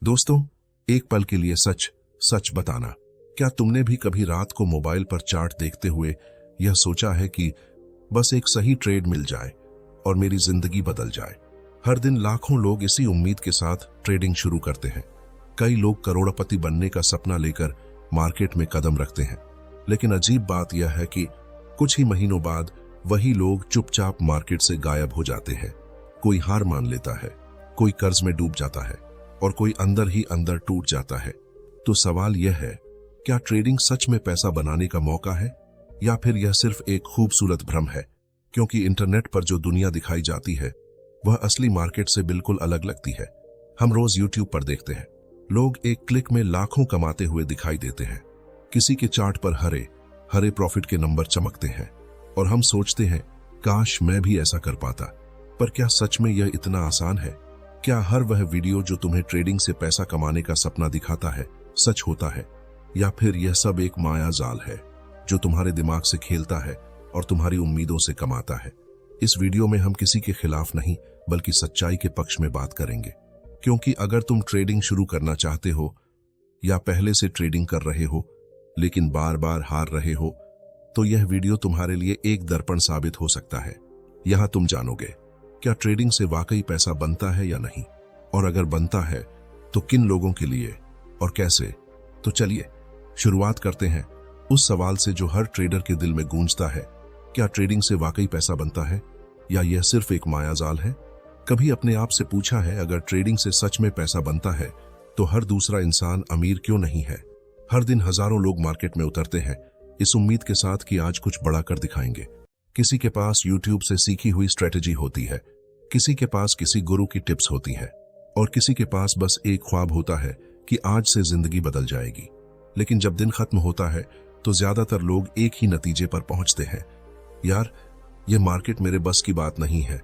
दोस्तों, एक पल के लिए सच सच बताना, क्या तुमने भी कभी रात को मोबाइल पर चार्ट देखते हुए यह सोचा है कि बस एक सही ट्रेड मिल जाए और मेरी जिंदगी बदल जाए? हर दिन लाखों लोग इसी उम्मीद के साथ ट्रेडिंग शुरू करते हैं। कई लोग करोड़पति बनने का सपना लेकर मार्केट में कदम रखते हैं, लेकिन अजीब बात यह है कि कुछ ही महीनों बाद वही लोग चुपचाप मार्केट से गायब हो जाते हैं। कोई हार मान लेता है, कोई कर्ज में डूब जाता है और कोई अंदर ही अंदर टूट जाता है। तो सवाल यह है, क्या ट्रेडिंग सच में पैसा बनाने का मौका है या फिर यह सिर्फ एक खूबसूरत भ्रम है? क्योंकि इंटरनेट पर जो दुनिया दिखाई जाती है वह असली मार्केट से बिल्कुल अलग लगती है। हम रोज यूट्यूब पर देखते हैं, लोग एक क्लिक में लाखों कमाते हुए दिखाई देते हैं। किसी के चार्ट पर हरे हरे प्रॉफिट के नंबर चमकते हैं और हम सोचते हैं, काश मैं भी ऐसा कर पाता। पर क्या सच में यह इतना आसान है? क्या हर वह वीडियो जो तुम्हें ट्रेडिंग से पैसा कमाने का सपना दिखाता है सच होता है, या फिर यह सब एक माया जाल है जो तुम्हारे दिमाग से खेलता है और तुम्हारी उम्मीदों से कमाता है? इस वीडियो में हम किसी के खिलाफ नहीं बल्कि सच्चाई के पक्ष में बात करेंगे। क्योंकि अगर तुम ट्रेडिंग शुरू करना चाहते हो या पहले से ट्रेडिंग कर रहे हो लेकिन बार बार हार रहे हो, तो यह वीडियो तुम्हारे लिए एक दर्पण साबित हो सकता है। यहां तुम जानोगे क्या ट्रेडिंग से वाकई पैसा बनता है या नहीं, और अगर बनता है तो किन लोगों के लिए और कैसे। तो चलिए शुरुआत करते हैं उस सवाल से जो हर ट्रेडर के दिल में गूंजता है, क्या ट्रेडिंग से वाकई पैसा बनता है या यह सिर्फ एक मायाजाल है? कभी अपने आप से पूछा है, अगर ट्रेडिंग से सच में पैसा बनता है तो हर दूसरा इंसान अमीर क्यों नहीं है? हर दिन हजारों लोग मार्केट में उतरते हैं इस उम्मीद के साथ कि आज कुछ बड़ा कर दिखाएंगे। किसी के पास यूट्यूब से सीखी हुई स्ट्रेटेजी होती है, किसी के पास किसी गुरु की टिप्स होती है और किसी के पास बस एक ख्वाब होता है कि आज से जिंदगी बदल जाएगी। लेकिन जब दिन खत्म होता है तो ज्यादातर लोग एक ही नतीजे पर पहुंचते हैं, यार यह मार्केट मेरे बस की बात नहीं है।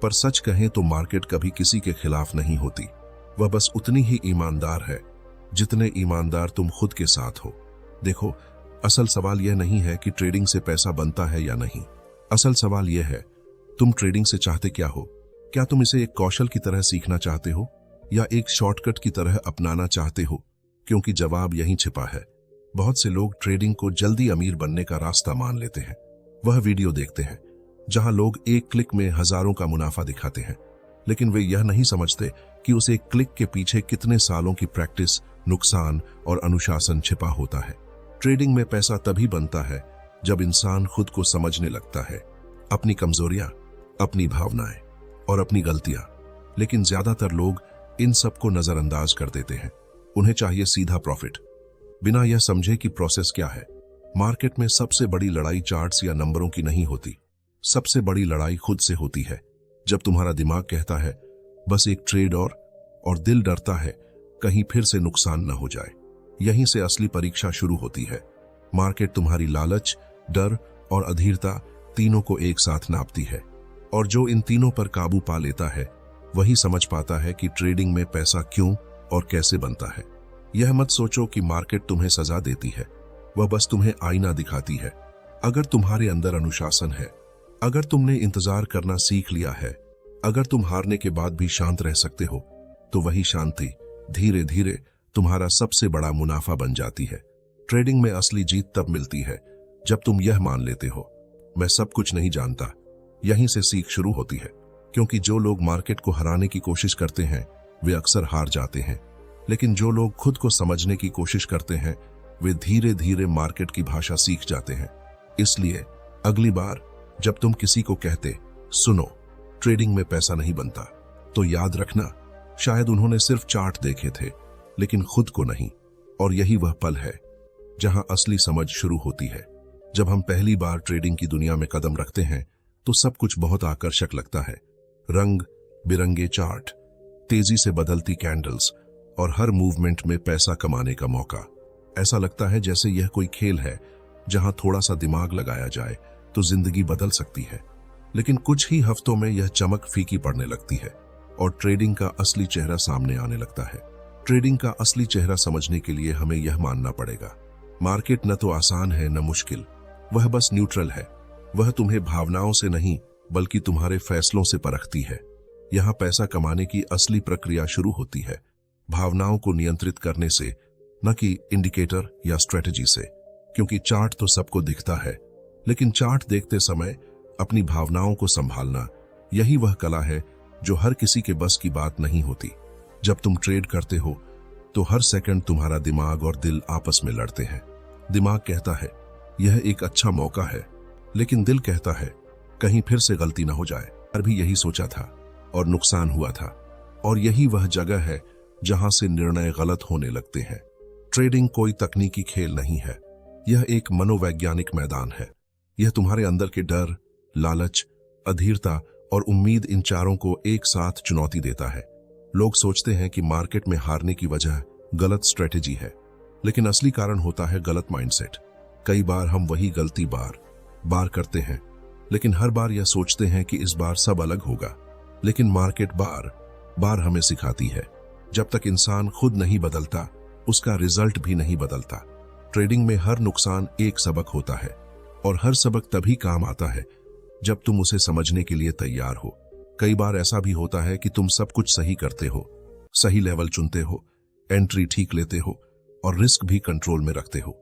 पर सच कहें तो मार्केट कभी किसी के खिलाफ नहीं होती, वह बस उतनी ही ईमानदार है जितने ईमानदार तुम खुद के साथ हो। देखो, असल सवाल यह नहीं है कि ट्रेडिंग से पैसा बनता है या नहीं। असल सवाल यह है, तुम ट्रेडिंग से चाहते क्या हो? क्या तुम इसे एक कौशल की तरह सीखना चाहते हो या एक शॉर्टकट की तरह अपनाना चाहते हो? क्योंकि जवाब यहीं छिपा है। बहुत से लोग ट्रेडिंग को जल्दी अमीर बनने का रास्ता मान लेते हैं। वह वीडियो देखते हैं जहां लोग एक क्लिक में हजारों का मुनाफा दिखाते हैं, लेकिन वे यह नहीं समझते कि उस एक क्लिक के पीछे कितने सालों की प्रैक्टिस, नुकसान और अनुशासन छिपा होता है। ट्रेडिंग में पैसा तभी बनता है जब इंसान खुद को समझने लगता है, अपनी कमजोरियां, अपनी भावनाएं और अपनी गलतियां। लेकिन ज्यादातर लोग इन सब को नजरअंदाज कर देते हैं। उन्हें चाहिए सीधा प्रॉफिट, बिना यह समझे कि प्रोसेस क्या है। मार्केट में सबसे बड़ी लड़ाई चार्ट्स या नंबरों की नहीं होती, सबसे बड़ी लड़ाई खुद से होती है। जब तुम्हारा दिमाग कहता है बस एक ट्रेड और दिल डरता है कहीं फिर से नुकसान न हो जाए। यहीं से असली परीक्षा शुरू होती है। मार्केट तुम्हारी लालच, डर और अधीरता तीनों को एक साथ नापती है, और जो इन तीनों पर काबू पा लेता है वही समझ पाता है कि ट्रेडिंग में पैसा क्यों और कैसे बनता है। यह मत सोचो कि मार्केट तुम्हें सजा देती है, वह बस तुम्हें आईना दिखाती है। अगर तुम्हारे अंदर अनुशासन है, अगर तुमने इंतजार करना सीख लिया है, अगर तुम हारने के बाद भी शांत रह सकते हो, तो वही शांति धीरे धीरे तुम्हारा सबसे बड़ा मुनाफा बन जाती है। ट्रेडिंग में असली जीत तब मिलती है जब तुम यह मान लेते हो, मैं सब कुछ नहीं जानता। यहीं से सीख शुरू होती है, क्योंकि जो लोग मार्केट को हराने की कोशिश करते हैं वे अक्सर हार जाते हैं, लेकिन जो लोग खुद को समझने की कोशिश करते हैं वे धीरे धीरे मार्केट की भाषा सीख जाते हैं। इसलिए अगली बार जब तुम किसी को कहते, सुनो ट्रेडिंग में पैसा नहीं बनता, तो याद रखना, शायद उन्होंने सिर्फ चार्ट देखे थे लेकिन खुद को नहीं। और यही वह पल है जहां असली समझ शुरू होती है। जब हम पहली बार ट्रेडिंग की दुनिया में कदम रखते हैं तो सब कुछ बहुत आकर्षक लगता है। रंग बिरंगे चार्ट, तेजी से बदलती कैंडल्स और हर मूवमेंट में पैसा कमाने का मौका। ऐसा लगता है जैसे यह कोई खेल है जहां थोड़ा सा दिमाग लगाया जाए तो जिंदगी बदल सकती है। लेकिन कुछ ही हफ्तों में यह चमक फीकी पड़ने लगती है और ट्रेडिंग का असली चेहरा सामने आने लगता है। ट्रेडिंग का असली चेहरा समझने के लिए हमें यह मानना पड़ेगा, मार्केट न तो आसान है न मुश्किल, वह बस न्यूट्रल है। वह तुम्हें भावनाओं से नहीं बल्कि तुम्हारे फैसलों से परखती है। यहां पैसा कमाने की असली प्रक्रिया शुरू होती है। भावनाओं को नियंत्रित करने से, न कि इंडिकेटर या स्ट्रेटजी से। क्योंकि चार्ट तो सबको दिखता है, लेकिन चार्ट देखते समय अपनी भावनाओं को संभालना, यही वह कला है जो हर किसी के बस की बात नहीं होती। जब तुम ट्रेड करते हो तो हर सेकंड तुम्हारा दिमाग और दिल आपस में लड़ते हैं। दिमाग कहता है यह एक अच्छा मौका है, लेकिन दिल कहता है कहीं फिर से गलती ना हो जाए। पर भी यही सोचा था और नुकसान हुआ था। और यही वह जगह है जहां से निर्णय गलत होने लगते हैं। ट्रेडिंग कोई तकनीकी खेल नहीं है, यह एक मनोवैज्ञानिक मैदान है। यह तुम्हारे अंदर के डर, लालच, अधीरता और उम्मीद, इन चारों को एक साथ चुनौती देता है। लोग सोचते हैं कि मार्केट में हारने की वजह गलत स्ट्रेटेजी है, लेकिन असली कारण होता है गलत माइंडसेट। कई बार हम वही गलती बार बार करते हैं, लेकिन हर बार यह सोचते हैं कि इस बार सब अलग होगा। लेकिन मार्केट बार बार हमें सिखाती है, जब तक इंसान खुद नहीं बदलता, उसका रिजल्ट भी नहीं बदलता। ट्रेडिंग में हर नुकसान एक सबक होता है, और हर सबक तभी काम आता है जब तुम उसे समझने के लिए तैयार हो। कई बार ऐसा भी होता है कि तुम सब कुछ सही करते हो, सही लेवल चुनते हो, एंट्री ठीक लेते हो और रिस्क भी कंट्रोल में रखते हो,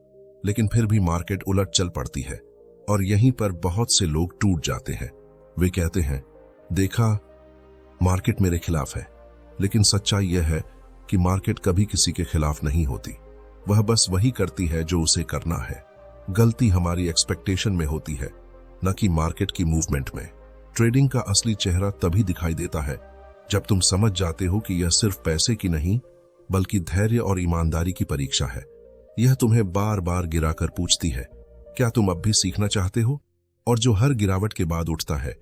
लेकिन फिर भी मार्केट उलट चल पड़ती है। और यहीं पर बहुत से लोग टूट जाते हैं। वे कहते हैं देखा, मार्केट मेरे खिलाफ है। लेकिन सच्चाई यह है कि मार्केट कभी किसी के खिलाफ नहीं होती। वह बस वही करती है जो उसे करना है। गलती हमारी एक्सपेक्टेशन में होती है, न कि मार्केट की मूवमेंट में। ट्रेडिंग का असली चेहरा तभी दिखाई देता है जब तुम समझ जाते हो कि यह सिर्फ पैसे की नहीं, बल्कि धैर्य और ईमानदारी की परीक्षा है। यह तुम्हें बार बार गिराकर पूछती है, क्या तुम अब भी सीखना चाहते हो? और जो हर गिरावट के बाद उठता है,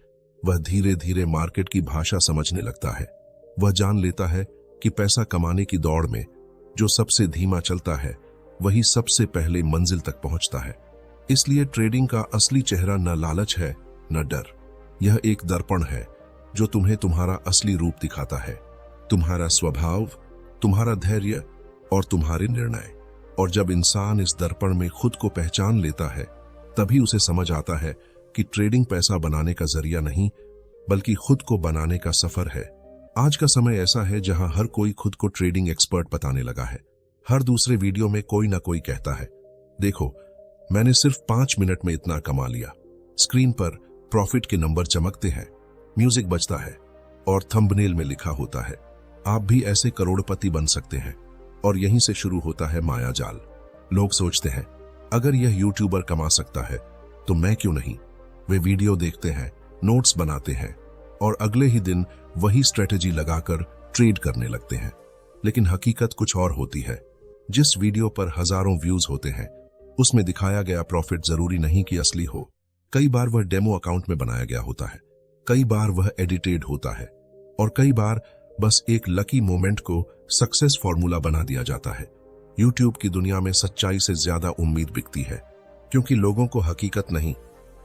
वह धीरे धीरे मार्केट की भाषा समझने लगता है। वह जान लेता है कि पैसा कमाने की दौड़ में जो सबसे धीमा चलता है, वही सबसे पहले मंजिल तक पहुंचता है। इसलिए ट्रेडिंग का असली चेहरा न लालच है, न डर। यह एक दर्पण है जो तुम्हें तुम्हारा असली रूप दिखाता है, तुम्हारा स्वभाव, तुम्हारा धैर्य और तुम्हारे निर्णय। और जब इंसान इस दर्पण में खुद को पहचान लेता है, तभी उसे समझ आता है कि ट्रेडिंग पैसा बनाने का जरिया नहीं, बल्कि खुद को बनाने का सफर है। आज का समय ऐसा है जहां हर कोई खुद को ट्रेडिंग एक्सपर्ट बताने लगा है। हर दूसरे वीडियो में कोई ना कोई कहता है, देखो मैंने सिर्फ 5 मिनट में इतना कमा लिया। स्क्रीन पर प्रॉफिट के नंबर चमकते हैं, म्यूजिक बजता है और थंबनेल में लिखा होता है, आप भी ऐसे करोड़पति बन सकते हैं। और यहीं से शुरू होता है माया जाल। लोग सोचते हैं अगर यह यूट्यूबर कमा सकता है तो मैं क्यों नहीं। वे वीडियो देखते हैं, नोट्स बनाते हैं और अगले ही दिन वही स्ट्रेटेजी लगाकर ट्रेड करने लगते हैं। लेकिन हकीकत कुछ और होती है। जिस वीडियो पर हजारों व्यूज होते हैं, उसमें दिखाया गया प्रॉफिट जरूरी नहीं कि असली हो। कई बार वह डेमो अकाउंट में बनाया गया होता है, कई बार वह एडिटेड होता है, और कई बार बस एक लकी मोमेंट को सक्सेस फॉर्मूला बना दिया जाता है। यूट्यूब की दुनिया में सच्चाई से ज्यादा उम्मीद बिकती है, क्योंकि लोगों को हकीकत नहीं,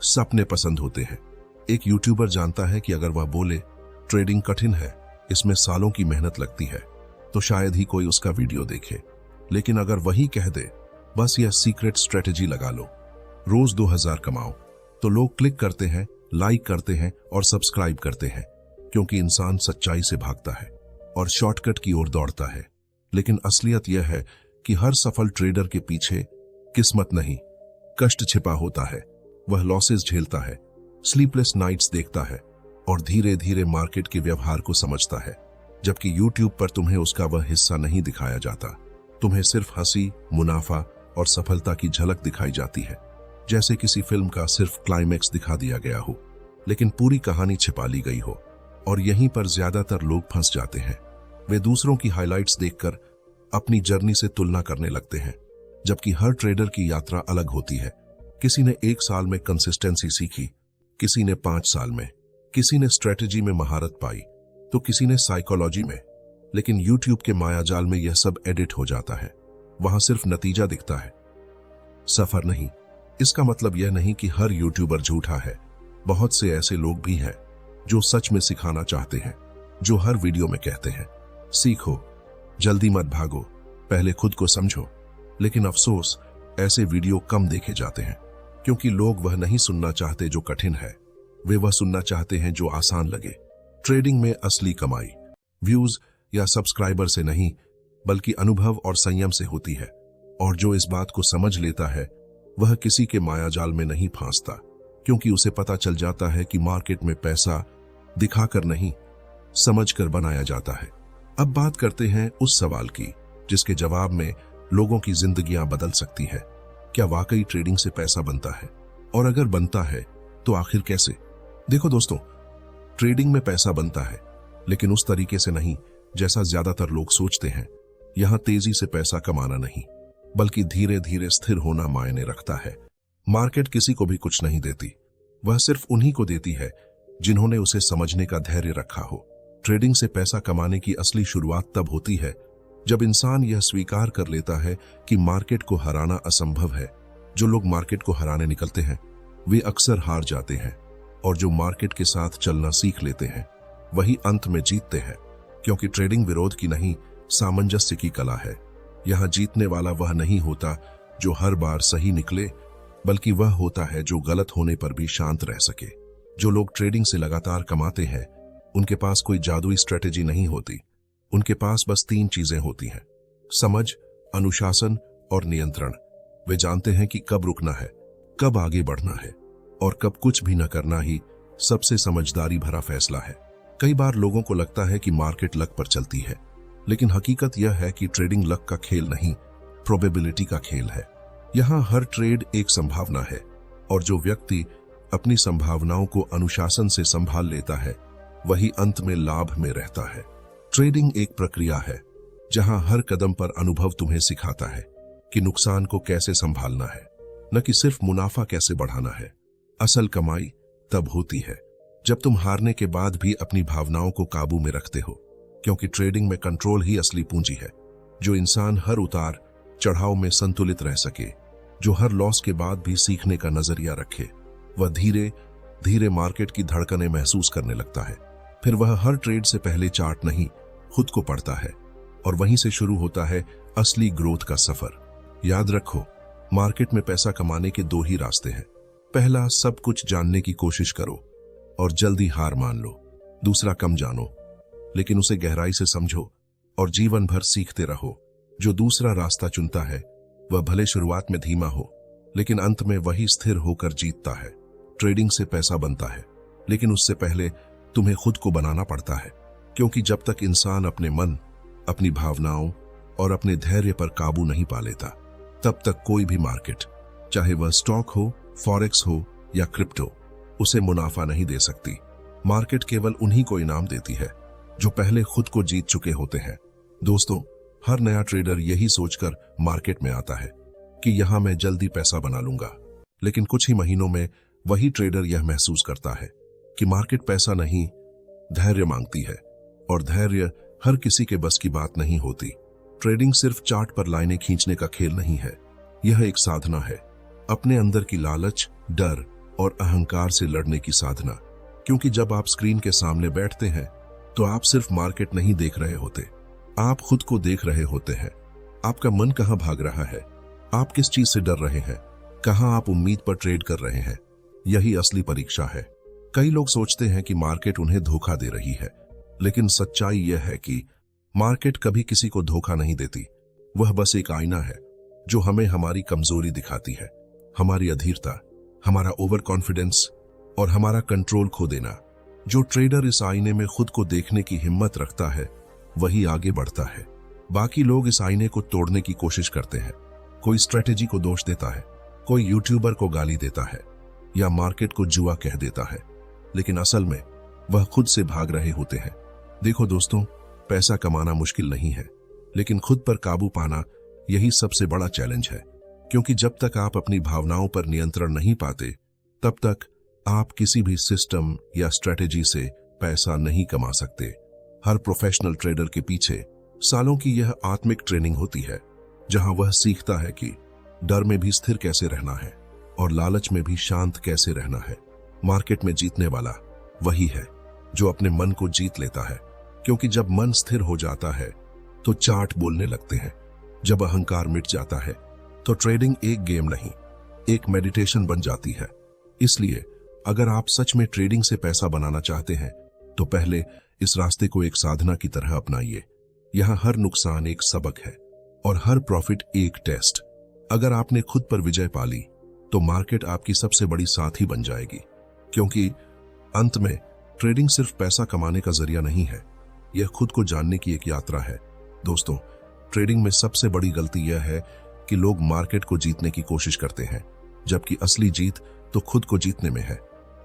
सपने पसंद होते हैं। एक यूट्यूबर जानता है कि अगर वह बोले ट्रेडिंग कठिन है, इसमें सालों की मेहनत लगती है, तो शायद ही कोई उसका वीडियो देखे। लेकिन अगर वही कह दे बस यह सीक्रेट स्ट्रेटेजी लगा लो, रोज 2000 कमाओ, तो लोग क्लिक करते हैं, लाइक करते हैं और सब्सक्राइब करते हैं। क्योंकि इंसान सच्चाई से भागता है और शॉर्टकट की ओर दौड़ता है। लेकिन असलियत यह है कि हर सफल ट्रेडर के पीछे किस्मत नहीं, कष्ट छिपा होता है। वह लॉसेस झेलता है, स्लीपलेस नाइट्स देखता है और धीरे धीरे मार्केट के व्यवहार को समझता है। जबकि यूट्यूब पर तुम्हें उसका वह हिस्सा नहीं दिखाया जाता। तुम्हें सिर्फ हंसी, मुनाफा और सफलता की झलक दिखाई जाती है, जैसे किसी फिल्म का सिर्फ क्लाइमेक्स दिखा दिया गया हो, लेकिन पूरी कहानी छिपा ली गई हो। और यहीं पर ज्यादातर लोग फंस जाते हैं। वे दूसरों की हाइलाइट्स देखकर अपनी जर्नी से तुलना करने लगते हैं, जबकि हर ट्रेडर की यात्रा अलग होती है। किसी ने 1 साल में कंसिस्टेंसी सीखी, किसी ने 5 साल में, किसी ने स्ट्रेटेजी में महारत पाई, तो किसी ने साइकोलॉजी में। लेकिन यूट्यूब के मायाजाल में यह सब एडिट हो जाता है। वहां सिर्फ नतीजा दिखता है, सफर नहीं। इसका मतलब यह नहीं कि हर यूट्यूबर झूठा है। बहुत से ऐसे लोग भी हैं जो सच में सिखाना चाहते हैं, जो हर वीडियो में कहते हैं, सीखो, जल्दी मत भागो, पहले खुद को समझो। लेकिन अफसोस, ऐसे वीडियो कम देखे जाते हैं, क्योंकि लोग वह नहीं सुनना चाहते जो कठिन है, वे वह सुनना चाहते हैं जो आसान लगे। ट्रेडिंग में असली कमाई व्यूज या सब्सक्राइबर से नहीं, बल्कि अनुभव और संयम से होती है। और जो इस बात को समझ लेता है वह किसी के मायाजाल में नहीं फांसता, क्योंकि उसे पता चल जाता है कि मार्केट में पैसा दिखाकर नहीं, समझकर बनाया जाता है। अब बात करते हैं उस सवाल की जिसके जवाब में लोगों की जिंदगियां बदल सकती है। क्या वाकई ट्रेडिंग से पैसा बनता है? और अगर बनता है तो आखिर कैसे? देखो दोस्तों, ट्रेडिंग में पैसा बनता है, लेकिन उस तरीके से नहीं जैसा ज्यादातर लोग सोचते हैं। यहां तेजी से पैसा कमाना नहीं, बल्कि धीरे धीरे स्थिर होना मायने रखता है। मार्केट किसी को भी कुछ नहीं देती, वह सिर्फ उन्हीं को देती है जिन्होंने उसे समझने का धैर्य रखा हो। ट्रेडिंग से पैसा कमाने की असली शुरुआत तब होती है जब इंसान यह स्वीकार कर लेता है कि मार्केट को हराना असंभव है। जो लोग मार्केट को हराने निकलते हैं वे अक्सर हार जाते हैं, और जो मार्केट के साथ चलना सीख लेते हैं वही अंत में जीतते हैं। क्योंकि ट्रेडिंग विरोध की नहीं, सामंजस्य की कला है। यहां जीतने वाला वह नहीं होता जो हर बार सही निकले, बल्कि वह होता है जो गलत होने पर भी शांत रह सके। जो लोग ट्रेडिंग से लगातार कमाते हैं उनके पास कोई जादुई स्ट्रेटेजी नहीं होती। उनके पास बस 3 चीजें होती हैं: समझ, अनुशासन और नियंत्रण। वे जानते हैं कि कब रुकना है, कब आगे बढ़ना है, और कब कुछ भी न करना ही सबसे समझदारी भरा फैसला है। कई बार लोगों को लगता है कि मार्केट लक पर चलती है, लेकिन हकीकत यह है कि ट्रेडिंग लक का खेल नहीं, प्रोबेबिलिटी का खेल है। यहां हर ट्रेड एक संभावना है, और जो व्यक्ति अपनी संभावनाओं को अनुशासन से संभाल लेता है वही अंत में लाभ में रहता है। ट्रेडिंग एक प्रक्रिया है जहां हर कदम पर अनुभव तुम्हें सिखाता है कि नुकसान को कैसे संभालना है, न कि सिर्फ मुनाफा कैसे बढ़ाना है। असल कमाई तब होती है जब तुम हारने के बाद भी अपनी भावनाओं को काबू में रखते हो, क्योंकि ट्रेडिंग में कंट्रोल ही असली पूंजी है। जो इंसान हर उतार चढ़ाव में संतुलित रह सके, जो हर लॉस के बाद भी सीखने का नजरिया रखे, वह धीरे धीरे मार्केट की धड़कनें महसूस करने लगता है। फिर वह हर ट्रेड से पहले चार्ट नहीं, खुद को पढ़ता है, और वहीं से शुरू होता है असली ग्रोथ का सफर। याद रखो, मार्केट में पैसा कमाने के 2 ही रास्ते हैं। पहला, सब कुछ जानने की कोशिश करो और जल्दी हार मान लो। दूसरा, कम जानो लेकिन उसे गहराई से समझो और जीवन भर सीखते रहो। जो दूसरा रास्ता चुनता है वह भले शुरुआत में धीमा हो, लेकिन अंत में वही स्थिर होकर जीतता है। ट्रेडिंग से पैसा बनता है, लेकिन उससे पहले तुम्हें खुद को बनाना पड़ता है, क्योंकि जब तक इंसान अपने मन, अपनी भावनाओं और अपने धैर्य पर काबू नहीं पा लेता, तब तक कोई भी मार्केट, चाहे वह स्टॉक हो, फॉरेक्स हो या क्रिप्टो, उसे मुनाफा नहीं दे सकती। मार्केट केवल उन्हीं को इनाम देती है जो पहले खुद को जीत चुके होते हैं। दोस्तों, हर नया ट्रेडर यही सोचकर मार्केट में आता है कि यहां मैं जल्दी पैसा बना लूंगा, लेकिन कुछ ही महीनों में वही ट्रेडर यह महसूस करता है कि मार्केट पैसा नहीं, धैर्य मांगती है, और धैर्य हर किसी के बस की बात नहीं होती। ट्रेडिंग सिर्फ चार्ट पर लाइनें खींचने का खेल नहीं है, यह एक साधना है, अपने अंदर की लालच, डर और अहंकार से लड़ने की साधना। क्योंकि जब आप स्क्रीन के सामने बैठते हैं तो आप सिर्फ मार्केट नहीं देख रहे होते, आप खुद को देख रहे होते हैं। आपका मन कहां भाग रहा है, आप किस चीज से डर रहे हैं, कहां आप उम्मीद पर ट्रेड कर रहे हैं, यही असली परीक्षा है। कई लोग सोचते हैं कि मार्केट उन्हें धोखा दे रही है, लेकिन सच्चाई यह है कि मार्केट कभी किसी को धोखा नहीं देती। वह बस एक आईना है जो हमें हमारी कमजोरी दिखाती है, हमारी अधीरता, हमारा ओवर कॉन्फिडेंस और हमारा कंट्रोल खो देना। जो ट्रेडर इस आईने में खुद को देखने की हिम्मत रखता है वही आगे बढ़ता है। बाकी लोग इस आईने को तोड़ने की कोशिश करते हैं। कोई स्ट्रेटेजी को दोष देता है, कोई यूट्यूबर को गाली देता है या मार्केट को जुआ कह देता है, लेकिन असल में वह खुद से भाग रहे होते हैं। देखो दोस्तों, पैसा कमाना मुश्किल नहीं है, लेकिन खुद पर काबू पाना यही सबसे बड़ा चैलेंज है। क्योंकि जब तक आप अपनी भावनाओं पर नियंत्रण नहीं पाते, तब तक आप किसी भी सिस्टम या स्ट्रेटेजी से पैसा नहीं कमा सकते। हर प्रोफेशनल ट्रेडर के पीछे सालों की यह आत्मिक ट्रेनिंग होती है, जहां वह सीखता है कि डर में भी स्थिर कैसे रहना है और लालच में भी शांत कैसे रहना है। मार्केट में जीतने वाला वही है जो अपने मन को जीत लेता है, क्योंकि जब मन स्थिर हो जाता है तो चार्ट बोलने लगते हैं। जब अहंकार मिट जाता है तो ट्रेडिंग एक गेम नहीं, एक मेडिटेशन बन जाती है। इसलिए अगर आप सच में ट्रेडिंग से पैसा बनाना चाहते हैं तो पहले इस रास्ते को एक साधना की तरह अपनाइए। यहाँ हर नुकसान एक सबक है और हर प्रॉफिट एक टेस्ट। अगर आपने खुद पर विजय पा ली तो मार्केट आपकी सबसे बड़ी साथी बन जाएगी, क्योंकि अंत में ट्रेडिंग सिर्फ पैसा कमाने का जरिया नहीं है, यह खुद को जानने की एक यात्रा है। दोस्तों, ट्रेडिंग में सबसे बड़ी गलती यह है कि लोग मार्केट को जीतने की कोशिश करते हैं, जबकि असली जीत तो खुद को जीतने में है।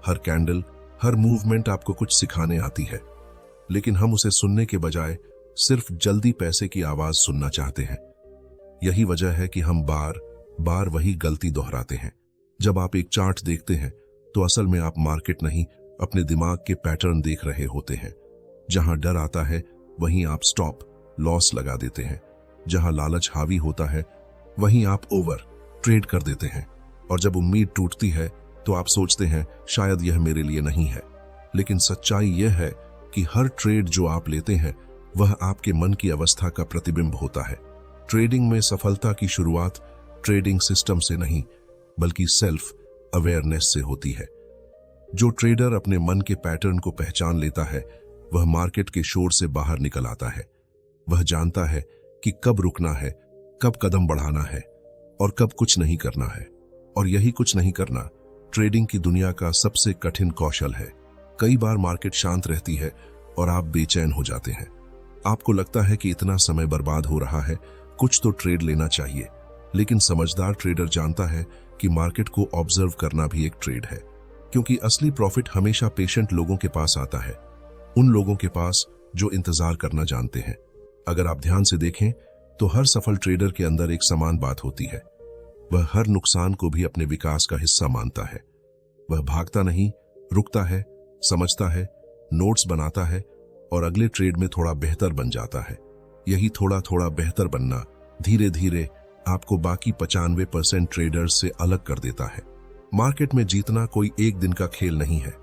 हर कैंडल, हर मूवमेंट आपको कुछ सिखाने आती है, लेकिन हम उसे सुनने के बजाय सिर्फ जल्दी पैसे की आवाज सुनना चाहते हैं। यही वजह है कि हम बार बार वही गलती दोहराते हैं। जब आप एक चार्ट देखते हैं तो असल में आप मार्केट नहीं, अपने दिमाग के पैटर्न देख रहे होते हैं। जहां डर आता है वहीं आप स्टॉप लॉस लगा देते हैं, जहां लालच हावी होता है वहीं आप ओवर ट्रेड कर देते हैं, और जब उम्मीद टूटती है तो आप सोचते हैं शायद यह मेरे लिए नहीं है। लेकिन सच्चाई यह है कि हर ट्रेड जो आप लेते हैं वह आपके मन की अवस्था का प्रतिबिंब होता है। ट्रेडिंग में सफलता की शुरुआत ट्रेडिंग सिस्टम से नहीं, बल्कि सेल्फ अवेयरनेस से होती है। जो ट्रेडर अपने मन के पैटर्न को पहचान लेता है वह मार्केट के शोर से बाहर निकल आता है। वह जानता है कि कब रुकना है, कब कदम बढ़ाना है और कब कुछ नहीं करना है। और यही कुछ नहीं करना ट्रेडिंग की दुनिया का सबसे कठिन कौशल है। कई बार मार्केट शांत रहती है और आप बेचैन हो जाते हैं। आपको लगता है कि इतना समय बर्बाद हो रहा है, कुछ तो ट्रेड लेना चाहिए। लेकिन समझदार ट्रेडर जानता है कि मार्केट को ऑब्जर्व करना भी एक ट्रेड है, क्योंकि असली प्रॉफिट हमेशा पेशेंट लोगों के पास आता है, उन लोगों के पास जो इंतजार करना जानते हैं। अगर आप ध्यान से देखें तो हर सफल ट्रेडर के अंदर एक समान बात होती है। वह हर नुकसान को भी अपने विकास का हिस्सा मानता है। वह भागता नहीं, रुकता है, समझता है, नोट्स बनाता है और अगले ट्रेड में थोड़ा बेहतर बन जाता है। यही थोड़ा थोड़ा बेहतर बनना धीरे धीरे आपको बाकी 95% ट्रेडर्स से अलग कर देता है। मार्केट में जीतना कोई एक दिन का खेल नहीं है,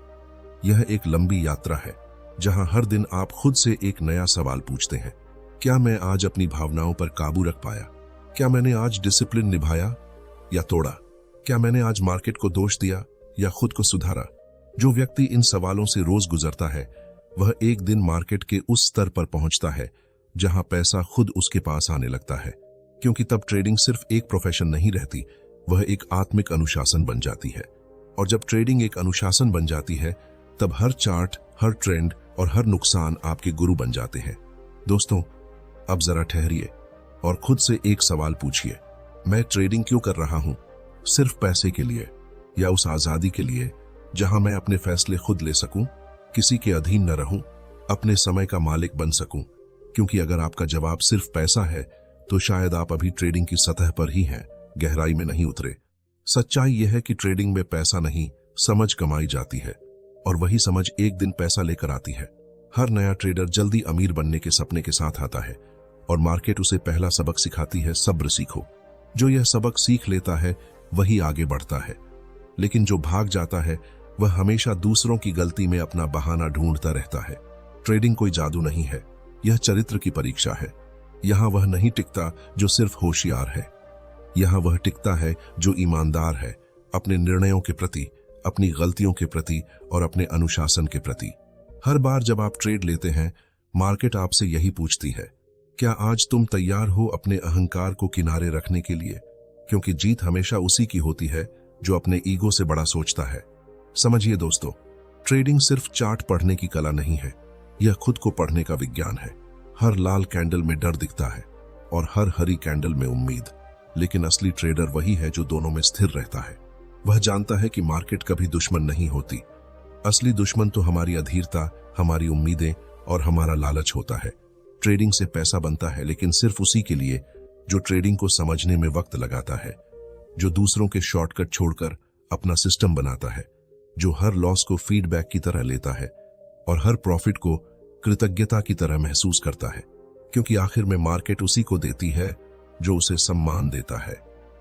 यह एक लंबी यात्रा है जहां हर दिन आप खुद से एक नया सवाल पूछते हैं। क्या मैं आज अपनी भावनाओं पर काबू रख पाया? क्या मैंने आज डिसिप्लिन निभाया या तोड़ा? क्या मैंने आज मार्केट को दोष दिया या खुद को सुधारा? जो व्यक्ति इन सवालों से रोज गुजरता है वह एक दिन मार्केट के उस स्तर पर पहुंचता है जहां पैसा खुद उसके पास आने लगता है, क्योंकि तब ट्रेडिंग सिर्फ एक प्रोफेशन नहीं रहती, वह एक आत्मिक अनुशासन बन जाती है। और जब ट्रेडिंग एक अनुशासन बन जाती है तब हर चार्ट, हर ट्रेंड और हर नुकसान आपके गुरु बन जाते हैं। दोस्तों, अब जरा ठहरिए और खुद से एक सवाल पूछिए, मैं ट्रेडिंग क्यों कर रहा हूं? सिर्फ पैसे के लिए या उस आजादी के लिए जहां मैं अपने फैसले खुद ले सकूं, किसी के अधीन न रहूं, अपने समय का मालिक बन सकूं? क्योंकि अगर आपका जवाब सिर्फ पैसा है तो शायद आप अभी ट्रेडिंग की सतह पर ही हैं, गहराई में नहीं उतरे। सच्चाई यह है कि ट्रेडिंग में पैसा नहीं, समझ कमाई जाती है, और वही समझ एक दिन पैसा लेकर आती है। हर नया ट्रेडर जल्दी अमीर बनने के सपने के साथ आता है और मार्केट उसे पहला सबक सिखाती है, सब्र सीखो। जो यह सबक सीख लेता है वही आगे बढ़ता है, लेकिन जो भाग जाता है वह हमेशा दूसरों की गलती में अपना बहाना ढूंढता रहता है। ट्रेडिंग कोई जादू नहीं है, यह चरित्र की परीक्षा है। यहां वह नहीं टिकता जो सिर्फ होशियार है, यहां वह टिकता है जो ईमानदार है, अपने निर्णयों के प्रति, अपनी गलतियों के प्रति और अपने अनुशासन के प्रति। हर बार जब आप ट्रेड लेते हैं मार्केट आपसे यही पूछती है, क्या आज तुम तैयार हो अपने अहंकार को किनारे रखने के लिए? क्योंकि जीत हमेशा उसी की होती है जो अपने ईगो से बड़ा सोचता है। समझिए दोस्तों, ट्रेडिंग सिर्फ चार्ट पढ़ने की कला नहीं है, यह खुद को पढ़ने का विज्ञान है। हर लाल कैंडल में डर दिखता है और हर हरी कैंडल में उम्मीद, लेकिन असली ट्रेडर वही है जो दोनों में स्थिर रहता है। वह जानता है कि मार्केट कभी दुश्मन नहीं होती, असली दुश्मन तो हमारी अधीरता, हमारी उम्मीदें और हमारा लालच होता है। ट्रेडिंग से पैसा बनता है, लेकिन सिर्फ उसी के लिए जो ट्रेडिंग को समझने में वक्त लगाता है, जो दूसरों के शॉर्टकट छोड़कर अपना सिस्टम बनाता है, जो हर लॉस को फीडबैक की तरह लेता है और हर प्रॉफिट को कृतज्ञता की तरह महसूस करता है, क्योंकि आखिर में मार्केट उसी को देती है जो उसे सम्मान देता है।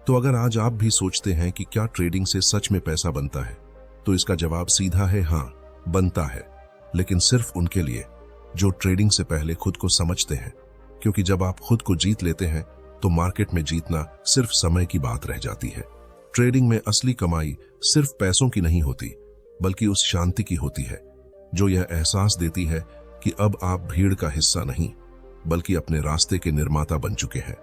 तो अगर आज आप भी सोचते हैं कि क्या ट्रेडिंग से सच में पैसा बनता है, तो इसका जवाब सीधा है, हाँ, बनता है, लेकिन सिर्फ उनके लिए जो ट्रेडिंग से पहले खुद को समझते हैं। क्योंकि जब आप खुद को जीत लेते हैं तो मार्केट में जीतना सिर्फ समय की बात रह जाती है। ट्रेडिंग में असली कमाई सिर्फ पैसों की नहीं होती, बल्कि उस शांति की होती है जो यह एहसास देती है कि अब आप भीड़ का हिस्सा नहीं, बल्कि अपने रास्ते के निर्माता बन चुके हैं।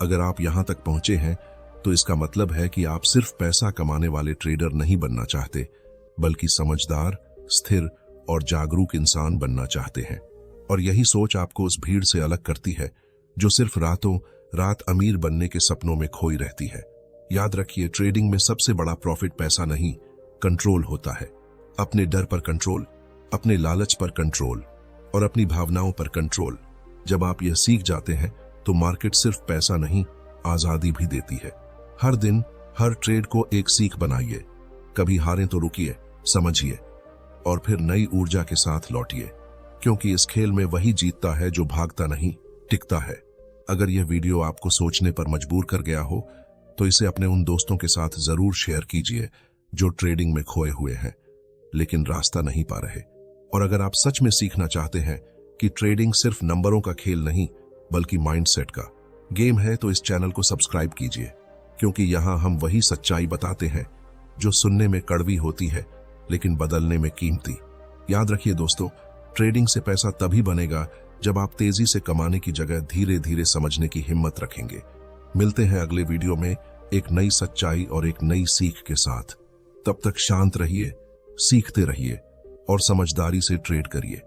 अगर आप यहां तक पहुंचे हैं तो इसका मतलब है कि आप सिर्फ पैसा कमाने वाले ट्रेडर नहीं बनना चाहते, बल्कि समझदार, स्थिर और जागरूक इंसान बनना चाहते हैं। और यही सोच आपको उस भीड़ से अलग करती है जो सिर्फ रातों रात अमीर बनने के सपनों में खोई रहती है। याद रखिए, ट्रेडिंग में सबसे बड़ा प्रॉफिट पैसा नहीं, कंट्रोल होता है। अपने डर पर कंट्रोल, अपने लालच पर कंट्रोल और अपनी भावनाओं पर कंट्रोल। जब आप यह सीख जाते हैं तो मार्केट सिर्फ पैसा नहीं, आजादी भी देती है। हर दिन हर ट्रेड को एक सीख बनाइए। कभी हारें तो रुकिए, समझिए और फिर नई ऊर्जा के साथ लौटिए, क्योंकि इस खेल में वही जीतता है जो भागता नहीं, टिकता है। अगर यह वीडियो आपको सोचने पर मजबूर कर गया हो तो इसे अपने उन दोस्तों के साथ जरूर शेयर कीजिए जो ट्रेडिंग में खोए हुए हैं लेकिन रास्ता नहीं पा रहे। और अगर आप सच में सीखना चाहते हैं कि ट्रेडिंग सिर्फ नंबरों का खेल नहीं बल्कि माइंडसेट का गेम है, तो इस चैनल को सब्सक्राइब कीजिए, क्योंकि यहां हम वही सच्चाई बताते हैं जो सुनने में कड़वी होती है लेकिन बदलने में कीमती। याद रखिए दोस्तों, ट्रेडिंग से पैसा तभी बनेगा जब आप तेजी से कमाने की जगह धीरे धीरे समझने की हिम्मत रखेंगे। मिलते हैं अगले वीडियो में एक नई सच्चाई और एक नई सीख के साथ। तब तक शांत रहिए, सीखते रहिए और समझदारी से ट्रेड करिए।